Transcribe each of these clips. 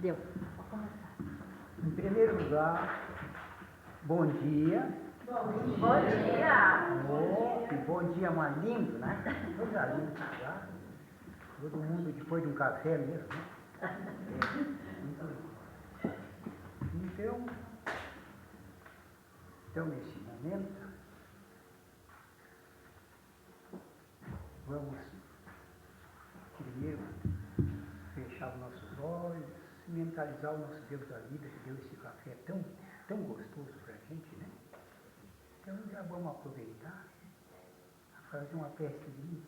Deu. Vou começar. Em primeiro lugar, bom dia. Bom dia! Oh, que bom dia mais lindo, né? Coisa linda, já. Todo mundo depois de um café mesmo, né? Então, nesse momento, vamos primeiro fechar os nossos olhos, mentalizar o nosso Deus da vida, que deu esse café tão gostoso para a gente, né? Então já vamos aproveitar a fazer uma precezinha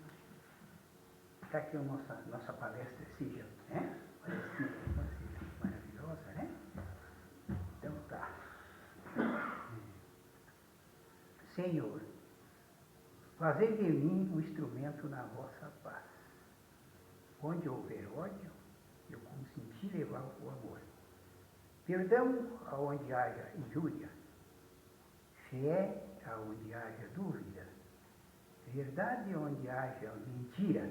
para que a nossa palestra seja, né? Maravilhosa, né? Então tá. Senhor, fazei de mim um instrumento na vossa paz. Onde houver ódio, eu consenti levar o amor. Perdão aonde haja injúria, fé aonde haja dúvida, verdade onde haja mentira,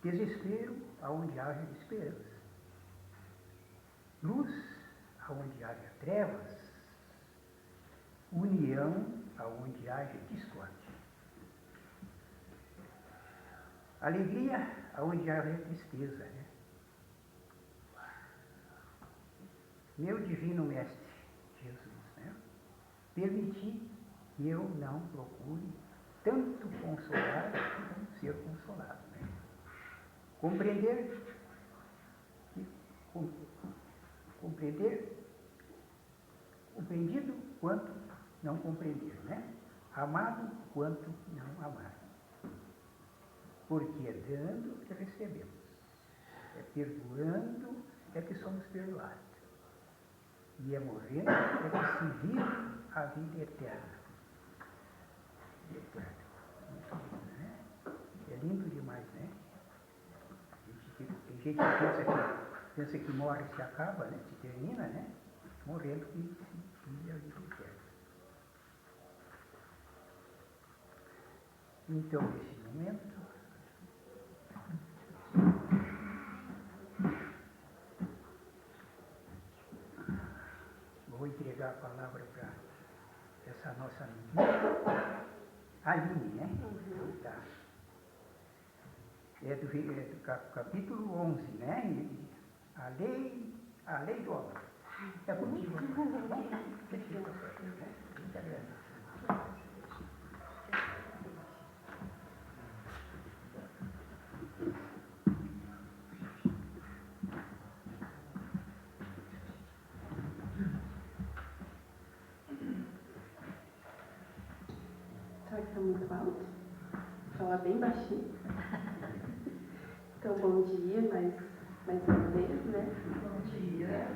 desespero aonde haja esperança, luz aonde haja trevas, união aonde haja discórdia, alegria aonde haja tristeza, né? Meu divino mestre Jesus, né? Permitir que eu não procure tanto consolar como ser consolado, né? Compreendido quanto não compreender, né? Amado quanto não amar. Porque é dando que recebemos, é perdoando é que somos perdoados, e é morrendo é que se vive a vida eterna. Muito lindo, né? É lindo demais, né? Tem gente que pensa que morre e se acaba, né? Se termina, né? Morrendo que se vive a vida eterna. Então, nesse momento, vou entregar a palavra para essa nossa menina, Aline, né? Tá. É do capítulo 11, né? A lei do amor. É contigo. Será que está muito alto? Vou falar bem baixinho. Então, bom dia, mais uma vez, né? Bom dia.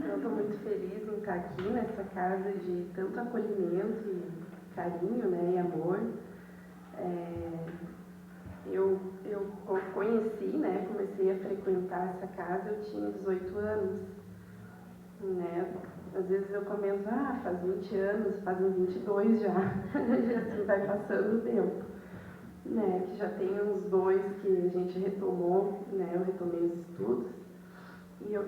Eu estou muito feliz em estar aqui nessa casa de tanto acolhimento e carinho, né, e amor. Eu conheci, né, comecei a frequentar essa casa, eu tinha 18 anos, né? Às vezes eu comento, faz 20 anos, fazem 22 já, e assim vai passando o tempo, né? Que já tem uns 2 que a gente retomou, né? Eu retomei os estudos, e eu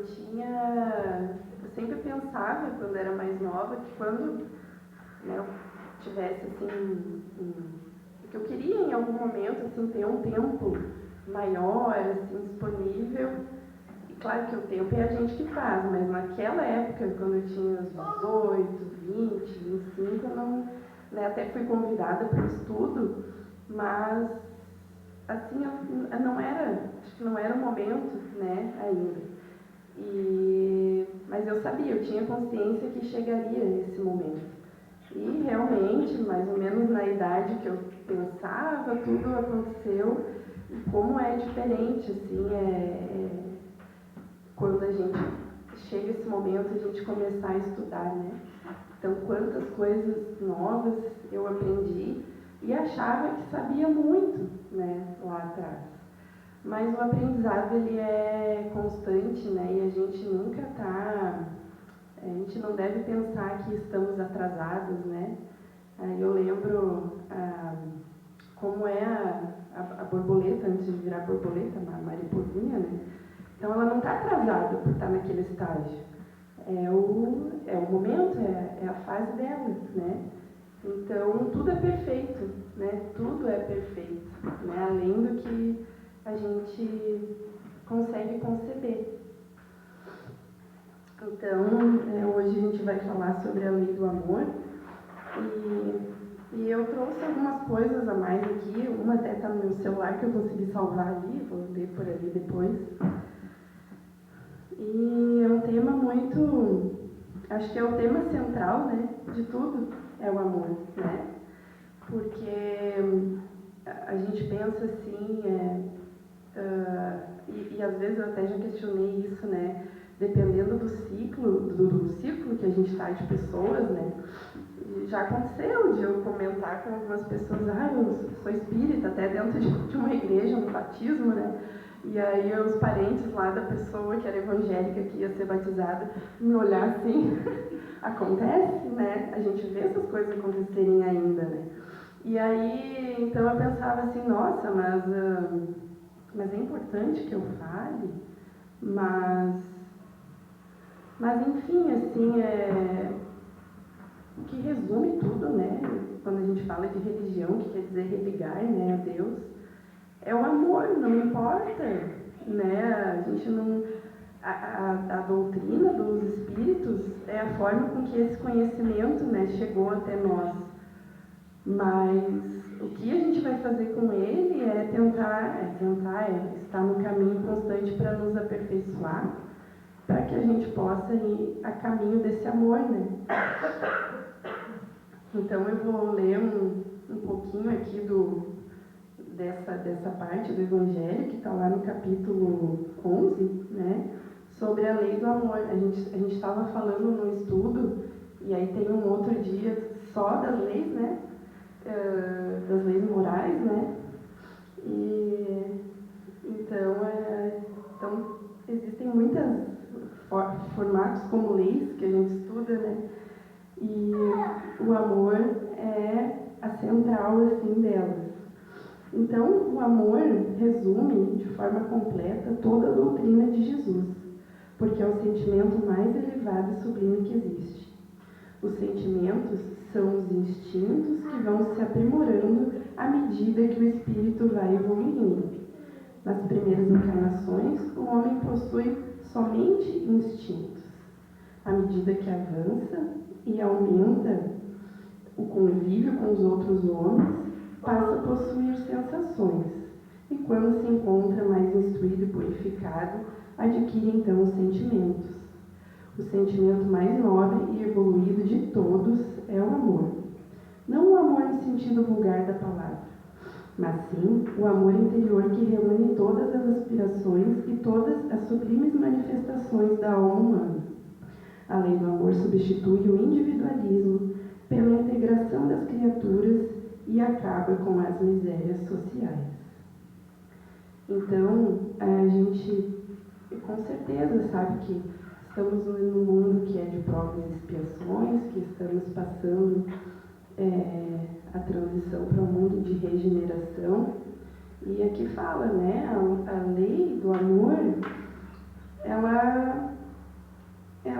sempre pensava, quando era mais nova, que quando, né, eu tivesse, assim, que eu queria em algum momento, assim, ter um tempo maior, assim, disponível. Claro que o tempo é a gente que faz, mas naquela época, quando eu tinha uns 18, 20, 25, eu não, né, até fui convidada para o estudo, mas assim, eu não era, acho que não era o momento, né, ainda. Mas eu sabia, eu tinha consciência que chegaria esse momento. E realmente, mais ou menos na idade que eu pensava, tudo aconteceu. E como é diferente, assim, quando a gente chega esse momento, a gente começar a estudar, né? Então, quantas coisas novas eu aprendi e achava que sabia muito, né, lá atrás. Mas o aprendizado, ele é constante, né, e a gente nunca a gente não deve pensar que estamos atrasados, né? Eu lembro, como é a borboleta, antes de virar borboleta, a mariposinha, né? Então ela não está atrasada por estar naquele estágio. É o momento, é a fase dela, né? Então tudo é perfeito, né? Tudo é perfeito, né? Além do que a gente consegue conceber. Então, hoje a gente vai falar sobre a lei do amor e eu trouxe algumas coisas a mais aqui, uma até está no meu celular que eu consegui salvar ali, vou ler por ali depois. E é um tema muito, acho que é o tema central, né, de tudo, é o amor, né? Porque a gente pensa assim, e às vezes eu até já questionei isso, né? Dependendo do ciclo que a gente está de pessoas, né? Já aconteceu de eu comentar com algumas pessoas, eu sou espírita, até dentro de uma igreja, no batismo, né? E aí os parentes lá da pessoa que era evangélica, que ia ser batizada, me olhar assim, acontece, né? A gente vê essas coisas acontecerem ainda, né? E aí, então eu pensava assim, nossa, mas é importante que eu fale, mas enfim, assim, o que resume tudo, né? Quando a gente fala de religião, que quer dizer religar, né, a Deus, é o amor, não importa, né? A gente não... A doutrina dos espíritos é a forma com que esse conhecimento, né, chegou até nós. Mas o que a gente vai fazer com ele é tentar estar no caminho constante para nos aperfeiçoar, para que a gente possa ir a caminho desse amor, né? Então eu vou ler um pouquinho aqui dessa parte do Evangelho, que está lá no capítulo 11, né? Sobre a lei do amor. A gente estava falando no estudo, e aí tem um outro dia só das leis, né? Das leis morais, né? E então existem muitos formatos como leis que a gente estuda, né? E o amor é a central assim delas. Então o amor resume de forma completa toda a doutrina de Jesus, porque é o sentimento mais elevado e sublime que existe. Os sentimentos são os instintos que vão se aprimorando à medida que o espírito vai evoluindo. Nas primeiras encarnações, o homem possui somente instintos. À medida que avança e aumenta o convívio com os outros homens, passa a possuir sensações. E quando se encontra mais instruído e purificado, adquire então os sentimentos. O sentimento mais nobre e evoluído de todos é o amor. Não o amor no sentido vulgar da palavra, mas sim o amor interior que reúne todas as aspirações e todas as sublimes manifestações da alma humana. A lei do amor substitui o individualismo pela integração das criaturas e acaba com as misérias sociais. Então, a gente com certeza sabe que estamos num mundo que é de provas e expiações, que estamos passando a transição para um mundo de regeneração. E aqui fala, né, a lei do amor, ela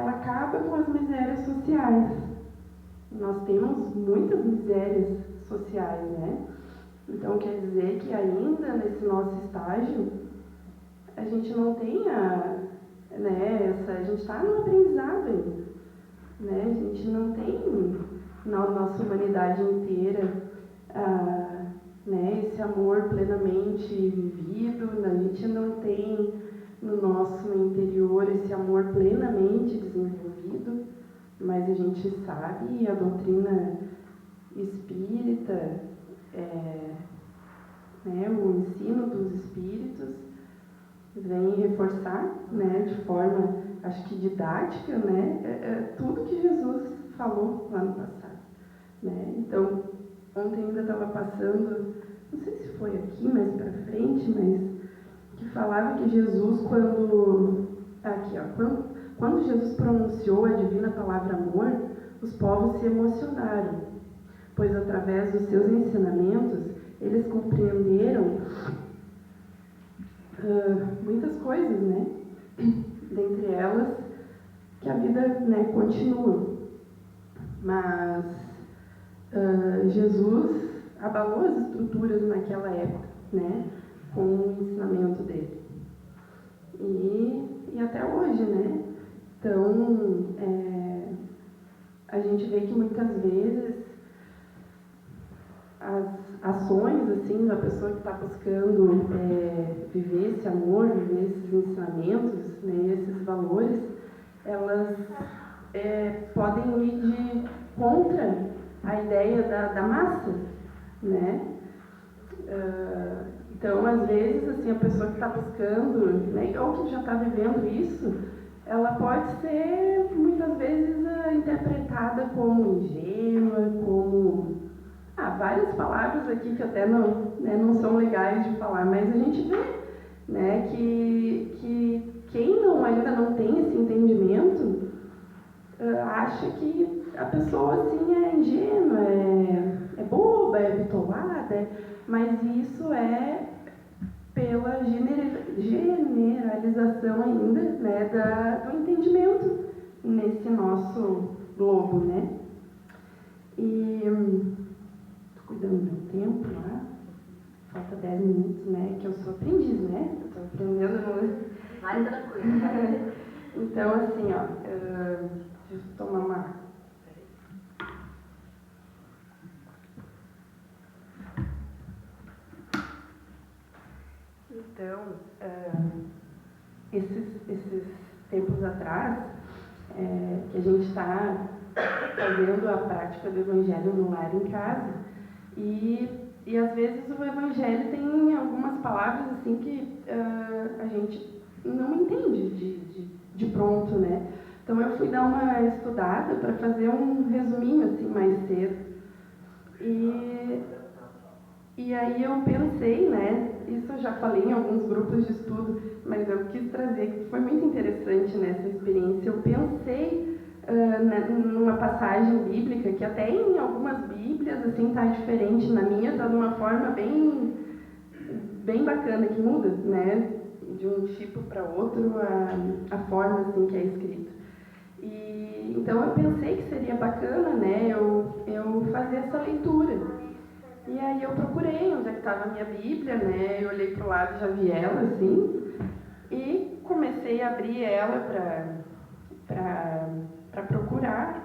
acaba com as misérias sociais. Nós temos muitas misérias sociais, né? Então quer dizer que ainda nesse nosso estágio a gente não tem a gente está no aprendizado ainda, né? A gente não tem na nossa humanidade inteira né, esse amor plenamente vivido, a gente não tem no nosso interior esse amor plenamente desenvolvido, mas a gente sabe, e a doutrina espírita, né, o ensino dos espíritos vem reforçar, né, de forma, acho que didática, né, tudo que Jesus falou lá no passado, né? Então, ontem ainda estava passando, não sei se foi aqui mais para frente, mas que falava que Jesus, quando Jesus pronunciou a divina palavra amor, os povos se emocionaram, pois através dos seus ensinamentos eles compreenderam muitas coisas, né? Dentre elas, que a vida, né, continua. Mas Jesus abalou as estruturas naquela época, né? Com o ensinamento dele. E até hoje, né? Então, a gente vê que muitas vezes as ações, assim, da pessoa que está buscando viver esse amor, viver esses ensinamentos, né, esses valores, elas podem ir contra a ideia da massa, né? Então, às vezes, assim, a pessoa que está buscando, né, ou que já está vivendo isso, ela pode ser, muitas vezes, interpretada como ingênua, como... várias palavras aqui que até não são legais de falar, mas a gente vê, né, que quem ainda não tem esse entendimento acha que a pessoa, assim, é ingênua, é boba, é bitolada, mas isso é pela generalização ainda, né, do entendimento nesse nosso globo, né? E tô cuidando do meu tempo lá, falta 10 minutos, né, que eu sou aprendiz, né? Eu tô aprendendo. Mais tranquilo, vai. Então, assim, ó, deixa eu tomar uma água. Então, esses tempos atrás, que a gente está fazendo a prática do Evangelho no lar em casa, e às vezes o Evangelho tem algumas palavras assim que a gente não entende de pronto, né? Então eu fui dar uma estudada para fazer um resuminho assim mais cedo. E aí eu pensei, né? Isso eu já falei em alguns grupos de estudo, mas eu quis trazer, que foi muito interessante nessa experiência. Eu pensei numa passagem bíblica, que até em algumas bíblias, assim, tá diferente. Na minha tá de uma forma bem bacana, que muda, né? De um tipo para outro, a forma, assim, que é escrita. E então eu pensei que seria bacana, né? Eu fazer essa leitura. E aí eu procurei onde é que estava a minha Bíblia, né? Eu olhei para o lado e já vi ela, assim, e comecei a abrir ela para procurar.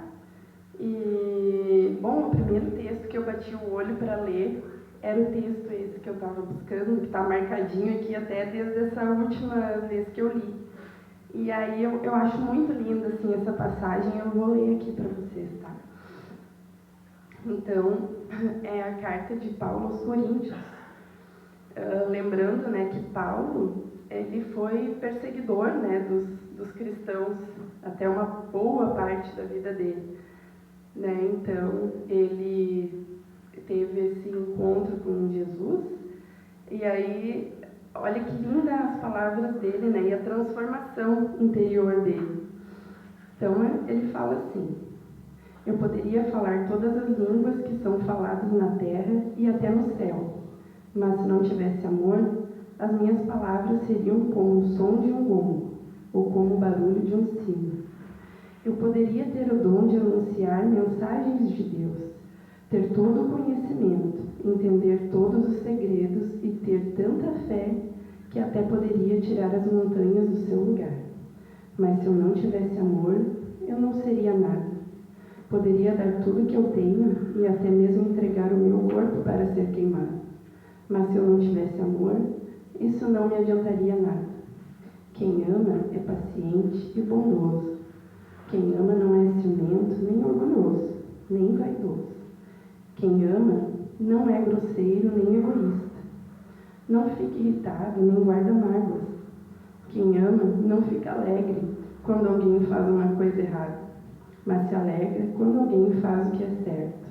E, bom, o primeiro texto que eu bati o olho para ler era o texto esse que eu estava buscando, que está marcadinho aqui até desde essa última vez que eu li. E aí eu acho muito linda, assim, essa passagem, eu vou ler aqui para vocês, tá? Então, é a carta de Paulo aos Coríntios. Lembrando, né, que Paulo, ele foi perseguidor, né, dos cristãos até uma boa parte da vida dele, né? Então, ele teve esse encontro com Jesus, e aí, olha que linda as palavras dele, né, e a transformação interior dele. Então, ele fala assim: eu poderia falar todas as línguas que são faladas na terra e até no céu, mas se não tivesse amor, as minhas palavras seriam como o som de um gongo, ou como o barulho de um sino. Eu poderia ter o dom de anunciar mensagens de Deus, ter todo o conhecimento, entender todos os segredos e ter tanta fé que até poderia tirar as montanhas do seu lugar. Mas se eu não tivesse amor, eu não seria nada. Poderia dar tudo que eu tenho e até mesmo entregar o meu corpo para ser queimado. Mas se eu não tivesse amor, isso não me adiantaria nada. Quem ama é paciente e bondoso. Quem ama não é ciumento, nem orgulhoso, nem vaidoso. Quem ama não é grosseiro, nem egoísta. Não fica irritado, nem guarda mágoas. Quem ama não fica alegre quando alguém faz uma coisa errada, mas se alegra quando alguém faz o que é certo.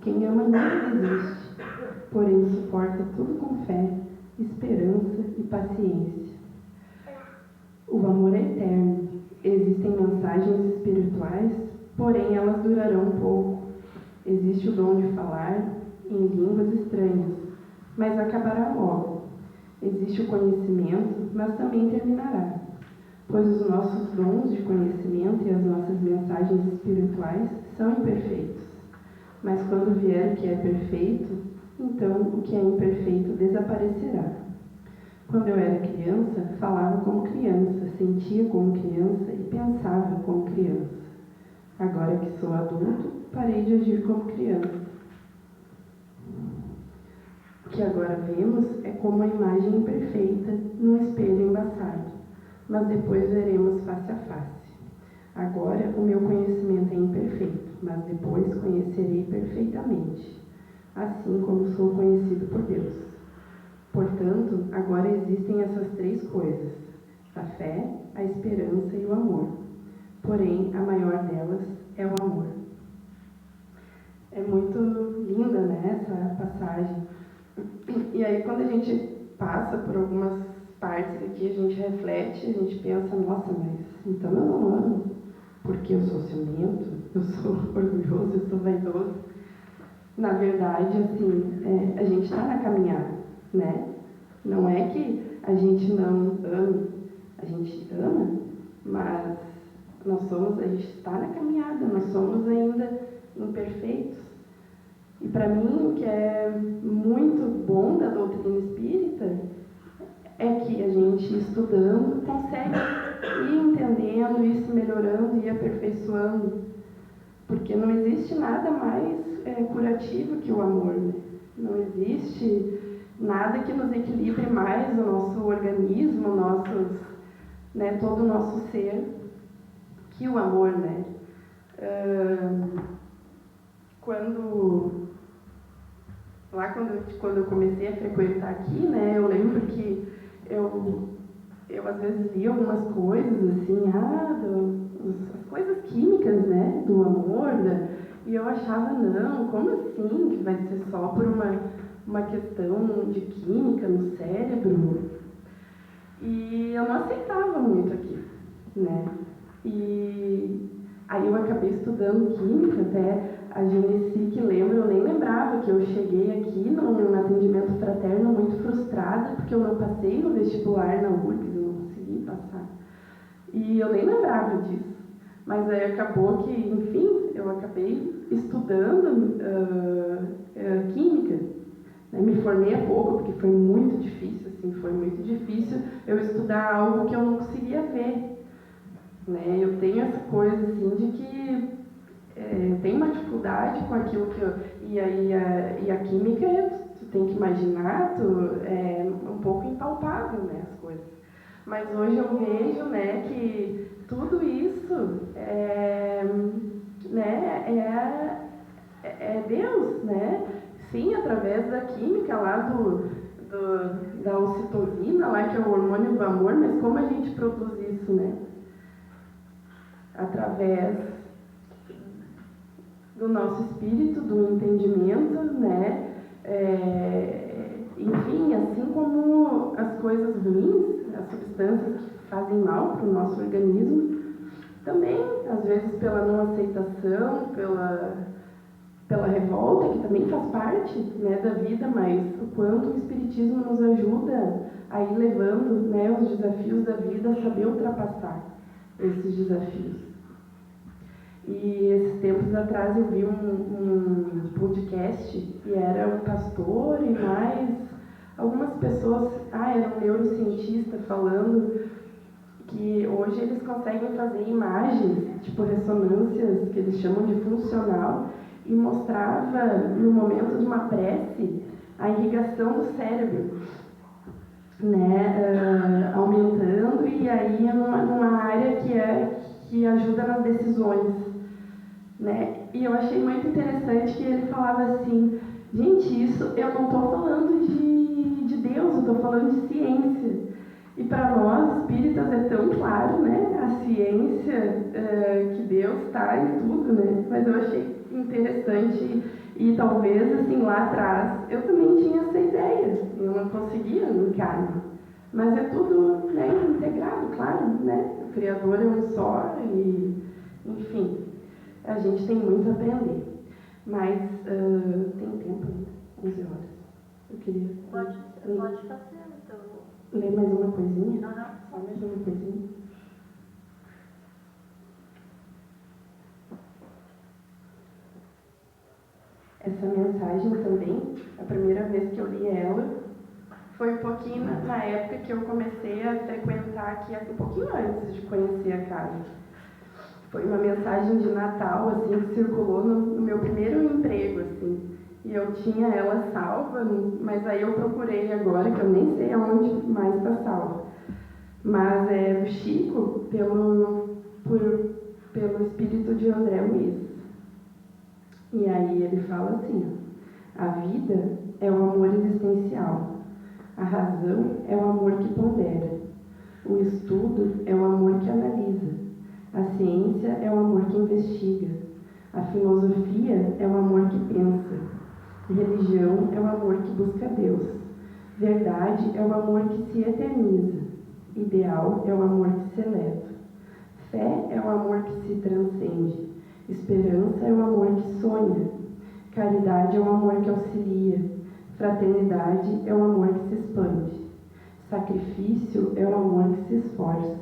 Quem ama não desiste, porém suporta tudo com fé, esperança e paciência. O amor é eterno. Existem mensagens espirituais, porém elas durarão pouco. Existe o dom de falar em línguas estranhas, mas acabará logo. Existe o conhecimento, mas também terminará. Pois os nossos dons de conhecimento e as nossas mensagens espirituais são imperfeitos. Mas quando vier o que é perfeito, então o que é imperfeito desaparecerá. Quando eu era criança, falava como criança, sentia como criança e pensava como criança. Agora que sou adulto, parei de agir como criança. O que agora vemos é como a imagem imperfeita num espelho embaçado, mas depois veremos face a face. Agora o meu conhecimento é imperfeito, mas depois conhecerei perfeitamente, assim como sou conhecido por Deus. Portanto, agora existem essas três coisas: a fé, a esperança e o amor. Porém, a maior delas é o amor. É muito linda, né, essa passagem. E aí, quando a gente passa por algumas partes aqui, a gente reflete, a gente pensa, nossa, mas então eu não amo, porque eu sou ciumento, eu sou orgulhoso, eu sou vaidoso. Na verdade, assim, a gente está na caminhada, né? Não é que a gente não ama, a gente ama, mas a gente está na caminhada, nós somos ainda imperfeitos. E para mim, o que é muito bom da doutrina espírita é que a gente, estudando, consegue ir entendendo, ir se melhorando, ir aperfeiçoando. Porque não existe nada mais curativo que o amor, né? Não existe nada que nos equilibre mais o nosso organismo, todo o nosso ser, que o amor, né? Quando eu comecei a frequentar aqui, né, eu lembro que eu às vezes lia algumas coisas, assim, as coisas químicas, né, do amor, e eu achava, não, como assim, que vai ser só por uma questão de química no cérebro? E eu não aceitava muito aquilo, né? E aí eu acabei estudando química, até a Genesi que lembra, eu nem lembrava que eu cheguei aqui num atendimento fraterno muito frustrada, porque eu não passei no vestibular na URGS, eu não consegui passar. E eu nem lembrava disso. Mas aí acabou que, enfim, eu acabei estudando química. Né? Me formei há pouco, porque foi muito difícil, eu estudar algo que eu não conseguia ver. Né? Eu tenho essa coisa, assim, de que eu tenho uma dificuldade com aquilo que eu... E a química, tu tem que imaginar, é um pouco impalpável, né, as coisas. Mas hoje eu vejo, né, que tudo isso é Deus, né? Sim, através da química lá da ocitocina, lá que é o hormônio do amor, mas como a gente produz isso, né? Através do nosso espírito, do entendimento, né? Enfim, assim como as coisas ruins, as substâncias que fazem mal para o nosso organismo, também, às vezes, pela não aceitação, pela revolta, que também faz parte, né, da vida, mas o quanto o Espiritismo nos ajuda a ir levando, né, os desafios da vida, a saber ultrapassar esses desafios. E esses tempos atrás eu vi um podcast e era um pastor e mais algumas pessoas, era um neurocientista falando que hoje eles conseguem fazer imagens, tipo ressonâncias, que eles chamam de funcional, e mostrava, no momento de uma prece, a irrigação do cérebro, né, aumentando, e aí numa área que ajuda nas decisões, né? E eu achei muito interessante que ele falava assim, gente, isso eu não estou falando de Deus, eu estou falando de ciência. E para nós, espíritas, é tão claro, né, a ciência, que Deus está em tudo, né? Mas eu achei interessante e talvez, assim, lá atrás, eu também tinha essa ideia. Eu não conseguia no encarne. Mas é tudo, né, integrado, claro, né? O Criador é um só e, enfim, a gente tem muito a aprender. Mas tem tempo ainda, 11 horas. Eu queria Pode fazer, então. ler mais uma coisinha. Aham. Só mais uma coisinha. Essa mensagem também, a primeira vez que eu li ela, foi um pouquinho na época que eu comecei a frequentar aqui, um pouquinho antes de conhecer a casa. Foi uma mensagem de Natal, assim, que circulou no meu primeiro emprego, assim. E eu tinha ela salva, mas aí eu procurei agora, que eu nem sei aonde mais está salva. Mas é do Chico, pelo espírito de André Luiz. E aí ele fala assim, ó, a vida é o amor existencial, a razão é o amor que pondera, o estudo é o amor que analisa, a ciência é o amor que investiga, a filosofia é o amor que pensa, religião é o amor que busca Deus, verdade é o amor que se eterniza, ideal é o amor que se eleva, fé é o amor que se transcende, esperança é o amor que sonha, caridade é o amor que auxilia, fraternidade é o amor que se expande, sacrifício é o amor que se esforça,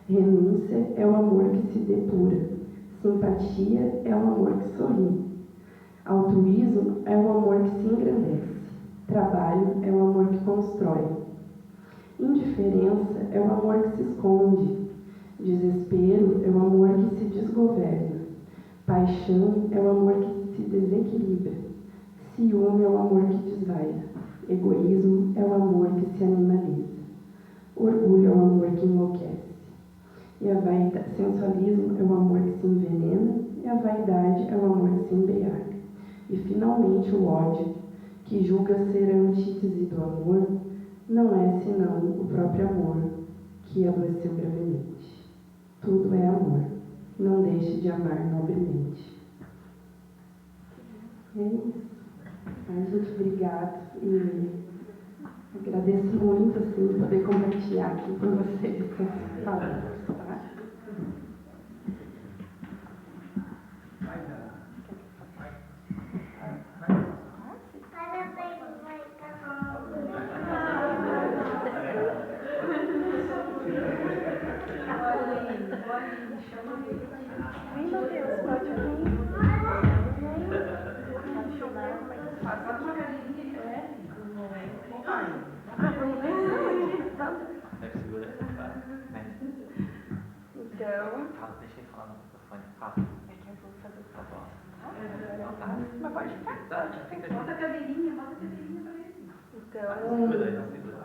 renúncia é o amor que se depura, simpatia é o amor que sorri, altruísmo é o amor que se engrandece, trabalho é o amor que constrói, indiferença é o amor que se esconde, desespero é o amor que se desgoverna, paixão é o amor que se desequilibra, ciúme é o amor que desvaira, egoísmo é o amor que se animaliza, orgulho é o amor que enlouquece, e a vaidade, sensualismo é o amor que se envenena, e a vaidade é o amor que se embriaga, e finalmente o ódio, que julga ser a antítese do amor, não é senão o próprio amor, que adoeceu gravemente. Tudo é amor. Não deixe de amar nobremente. É isso. Ai, gente, obrigada. E agradeço muito, assim, poder compartilhar aqui com vocês essas palavras, tá? Vem, Matheus, pode vir. Faz uma cadeirinha. É? Vamos ver? Deve segurar essa cara. Então. Fala, deixa ele falar no microfone. Fala. É que eu vou fazer o Tá bom. Mas pode ficar. Tá, fica Bota a cadeirinha pra ele. Então, segura aí, não segura.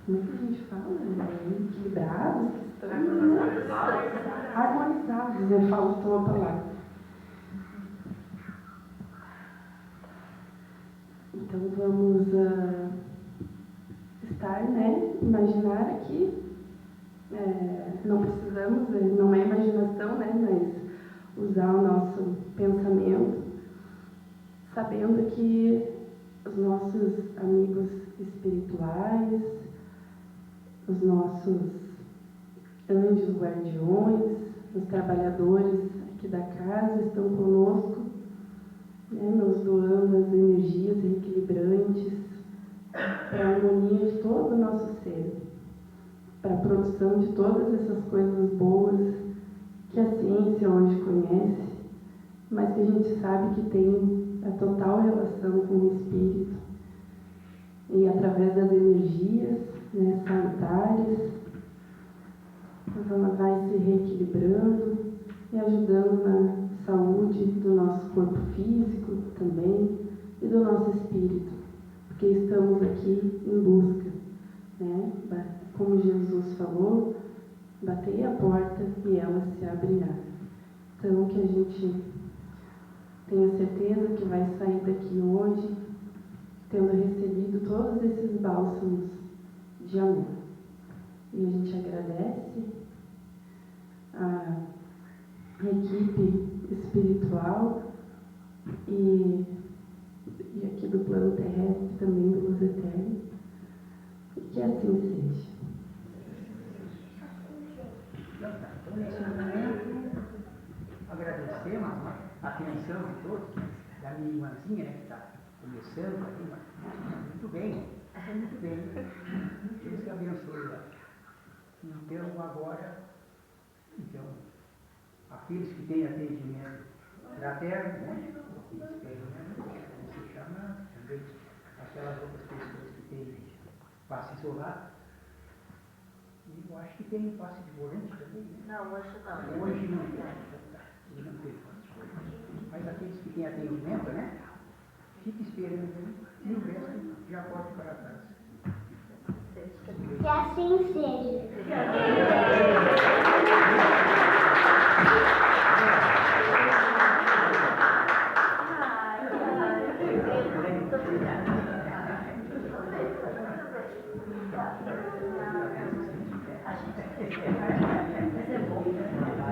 como é que a gente fala? Equilibrados, Harmonizados. harmonizados, eu falo toda lá. Então vamos estar, né? Imaginar aqui. Não precisamos, não é imaginação, né? Mas usar o nosso pensamento, sabendo que os nossos amigos espirituais, os nossos anjos guardiões, os trabalhadores aqui da casa estão conosco, né, nos doando as energias reequilibrantes para a harmonia de todo o nosso ser, para a produção de todas essas coisas boas que a ciência hoje conhece, mas que a gente sabe que tem a total relação com o espírito. E através das energias, né, salutares, ela vai se reequilibrando e ajudando na saúde do nosso corpo físico também e do nosso espírito, porque estamos aqui em busca, né? Como Jesus falou, batei a porta e ela se abrirá. Então, que a gente tenha certeza que vai sair daqui hoje tendo recebido todos esses bálsamos de amor. E a gente agradece a equipe espiritual e aqui do plano terrestre também do Luz Eterna. E que assim seja. Então, nesse momento, agradecemos a atenção atenção de todos, da minha irmãzinha, né, que está começando aí, mas muito bem, muito bem. Deus que abençoe ela. Então, agora, aqueles que têm atendimento fraterno, né, como se chama, também aquelas outras pessoas que têm passe isolado, e eu acho que tem passe de volante também, né? Não, hoje não. Hoje não tem, hoje não tem passe de volante. Mas aqueles que têm atendimento, né, fica esperando aí, e o resto já pode ir para casa. Que assim seja. Muito obrigada. Mas é bom, né?